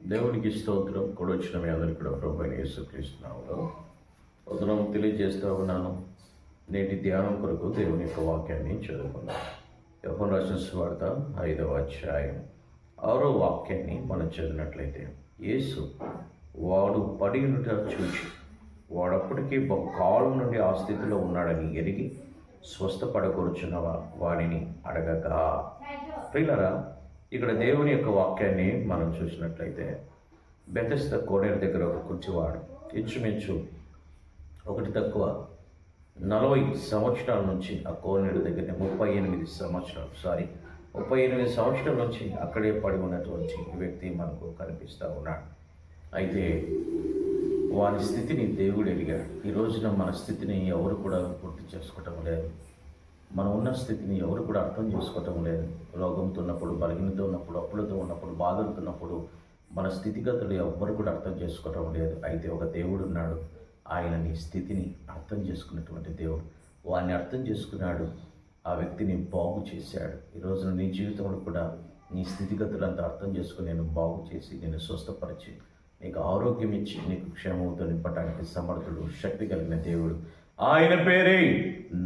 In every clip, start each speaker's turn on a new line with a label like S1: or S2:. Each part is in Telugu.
S1: దేవునికి స్తోత్రం. కూడా వచ్చిన మీ అందరికీ కూడా ప్రభువైన యేసుక్రీస్తునామములో వందనం తెలియజేస్తూ ఉన్నాను. నేటి ధ్యానం కొరకు దేవుని యొక్క వాక్యాన్ని చదువుకున్నాం. యోహాను రాసిన సువార్త 5వ అధ్యాయం 6వ వాక్యాన్ని మనం చదివినట్లయితే, యేసు వాడు పడి ఉండుట చూచి వాడప్పటికీ బహుకాలం నుండి ఆ స్థితిలో ఉన్నాడని ఎరిగి స్వస్థపడకూర్చున్న వాడిని అడగగా. ప్రియులారా, ఇక్కడ దేవుని యొక్క వాక్యాన్ని మనం చూసినట్లయితే, బెతెస్దా కోనేరు దగ్గర ఒక కూర్చువాడు ఇంచుమించు ఒకటి తక్కువ 40 సంవత్సరాల నుంచి ఆ కోనేరు దగ్గర 38 సంవత్సరాల నుంచి అక్కడే పడి ఉన్నటువంటి వ్యక్తి మనకు కనిపిస్తూ ఉన్నాడు. అయితే వారి స్థితిని దేవుడు ఎరిగాడు. ఈ రోజున మన స్థితిని ఎవరు కూడా గుర్తు చేసుకోవటం లేదు. మనం ఉన్న స్థితిని ఎవరు కూడా అర్థం చేసుకోవటం లేదు. రోగంతో ఉన్నప్పుడు, బలహీనతో ఉన్నప్పుడు, అప్పులతో ఉన్నప్పుడు, బాధలతో ఉన్నప్పుడు మన స్థితిగతులు ఎవ్వరు కూడా అర్థం చేసుకోవటం లేదు. అయితే ఒక దేవుడు ఉన్నాడు. ఆయన నీ స్థితిని అర్థం చేసుకున్నటువంటి దేవుడు. వాడిని అర్థం చేసుకున్నాడు, ఆ వ్యక్తిని బాగు చేశాడు. ఈరోజు నీ జీవితంలో కూడా నీ స్థితిగతులంతా అర్థం చేసుకుని నేను బాగు చేసి నేను స్వస్థపరిచి నీకు ఆరోగ్యం ఇచ్చి నీకు క్షేమంతో నింపడానికి సమర్థుడు, శక్తి కలిగిన దేవుడు. ఆయన పేరే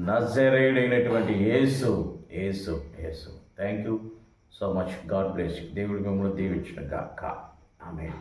S1: నజరేయుడైనటువంటి Yesu. Yesu Yesu thank you so much. God bless you. దేవుడు మిమ్మల్ని దీవించును గాక. ఆమేన్.